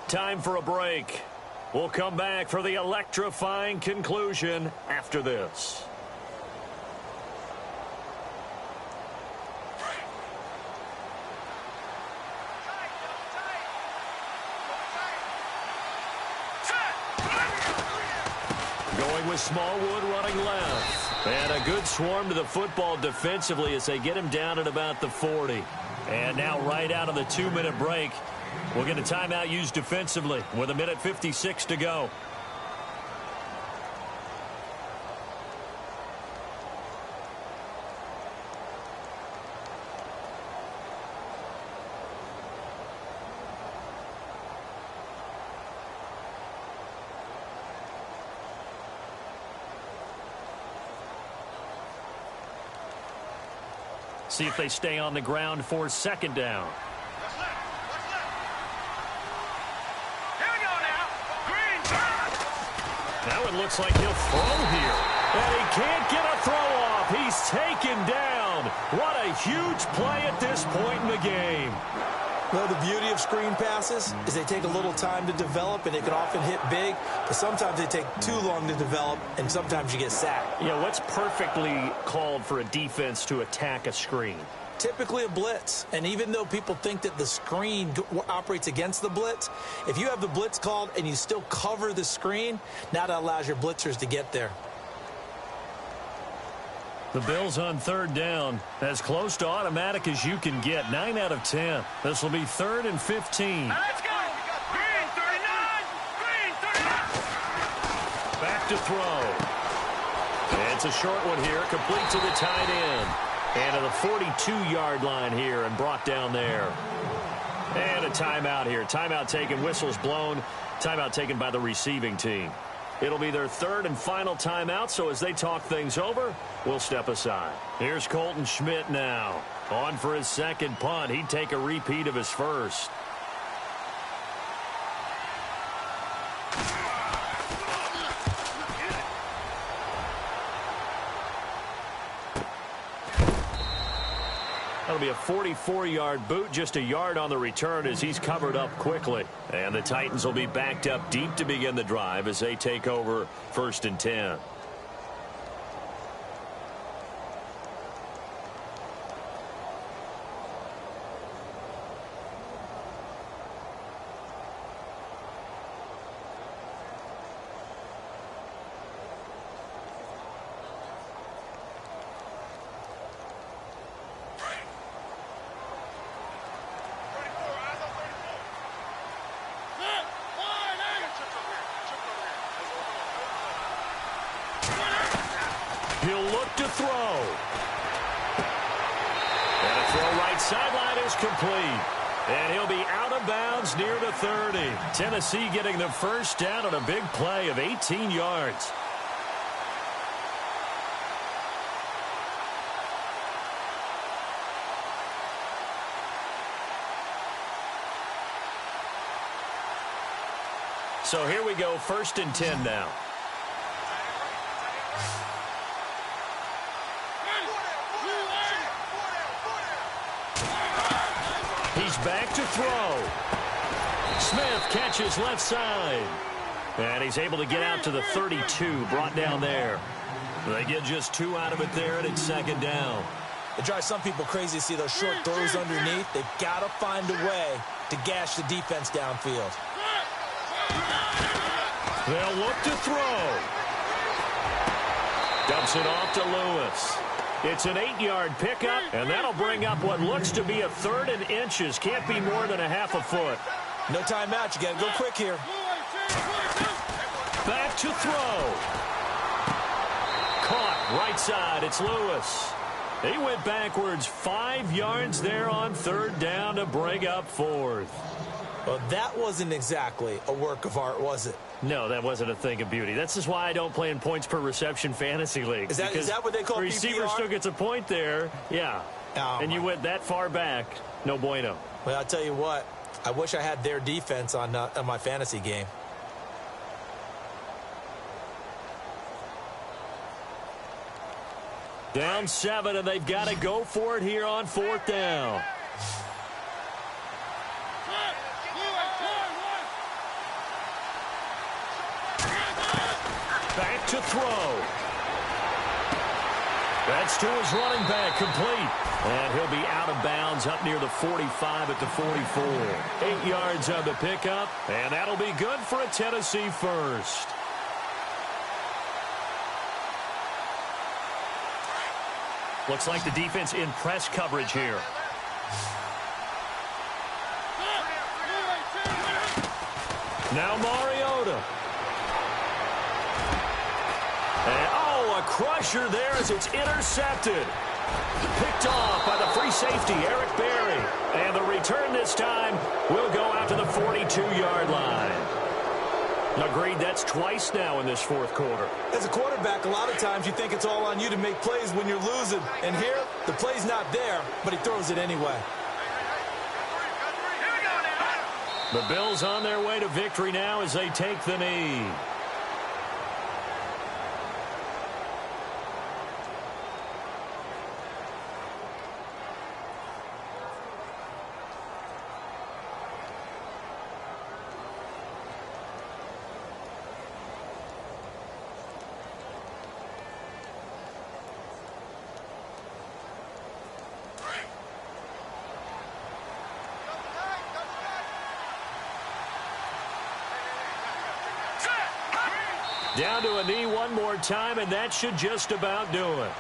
Time for a break. We'll come back for the electrifying conclusion after this. Going with Smallwood running left. And a good swarm to the football defensively as they get him down at about the 40. And now right out of the 2-minute break, we'll get a timeout used defensively with 1:56 to go. See if they stay on the ground for second down.
What's left? What's left? Here we go now. Green.
Now it looks like he'll throw here. And he can't get a throw off. He's taken down. What a huge play at this point in the game.
Well, the beauty of screen passes is they take a little time to develop, and they can often hit big, but sometimes they take too long to develop, and sometimes you get sacked.
Yeah, what's perfectly called for a defense to attack a screen?
Typically a blitz, and even though people think that the screen operates against the blitz, if you have the blitz called and you still cover the screen, now that allows your blitzers to get there.
The Bills on third down, as close to automatic as you can get, 9 out of 10. This will be 3rd and 15.
Let's go. Green 39. Green 39.
Back to throw. It's a short one here, complete to the tight end. And to the 42-yard line here and brought down there. And a timeout here. Timeout taken, whistles blown. Timeout taken by the receiving team. It'll be their 3rd and final timeout, so as they talk things over, we'll step aside. Here's Colton Schmidt now. On for his second punt. He'd take a repeat of his first. That'll be a 44-yard boot, just a yard on the return as he's covered up quickly. And the Titans will be backed up deep to begin the drive as they take over 1st and 10. He'll look to throw. And a throw right sideline is complete. And he'll be out of bounds near the 30. Tennessee getting the first down on a big play of 18 yards. So here we go, 1st and 10 now. He's back to throw. Smith catches left side. And he's able to get out to the 32, brought down there. They get just 2 out of it there, and it's 2nd down.
It drives some people crazy to see those short throws underneath. They've got to find a way to gash the defense downfield.
They'll look to throw. Dumps it off to Lewis. It's an 8-yard pickup, and that'll bring up what looks to be a 3rd and inches. Can't be more than a half a foot.
No timeout. You got to go quick here.
Back to throw. Caught right side. It's Lewis. He went backwards 5 yards there on 3rd down to bring up 4th.
Well, that wasn't exactly a work of art, was it?
No, that wasn't a thing of beauty. That's just why I don't play in points per reception fantasy leagues.
Is that what they call PPR?
The receiver still gets a point there. Yeah.
Oh,
and you went that far back. No bueno.
Well, I'll tell you what. I wish I had their defense on my fantasy game.
Down 7, and they've got to go for it here on 4th down. Back to throw. That's to his running back, complete. And he'll be out of bounds up near the 45 at the 44. 8 yards on the pickup, and that'll be good for a Tennessee first. Looks like the defense in press coverage here. Now Mariota. And, a crusher there as it's intercepted. Picked off by the free safety, Eric Berry. And the return this time will go out to the 42-yard line. Agreed, that's twice now in this fourth quarter.
As a quarterback, a lot of times you think it's all on you to make plays when you're losing. And here, the play's not there, but he throws it anyway.
The Bills on their way to victory now as they take the knee. Down to a knee one more time, and that should just about do it.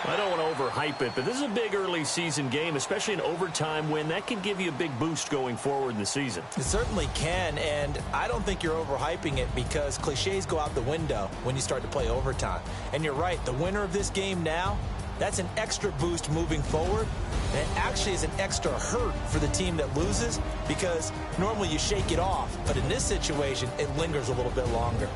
I don't want to overhype it, but this is a big early season game, especially an overtime win. That can give you a big boost going forward in the season.
It certainly can, and I don't think you're overhyping it because cliches go out the window when you start to play overtime. And you're right, the winner of this game now, that's an extra boost moving forward. And it actually is an extra hurt for the team that loses because normally you shake it off. But in this situation, it lingers a little bit longer.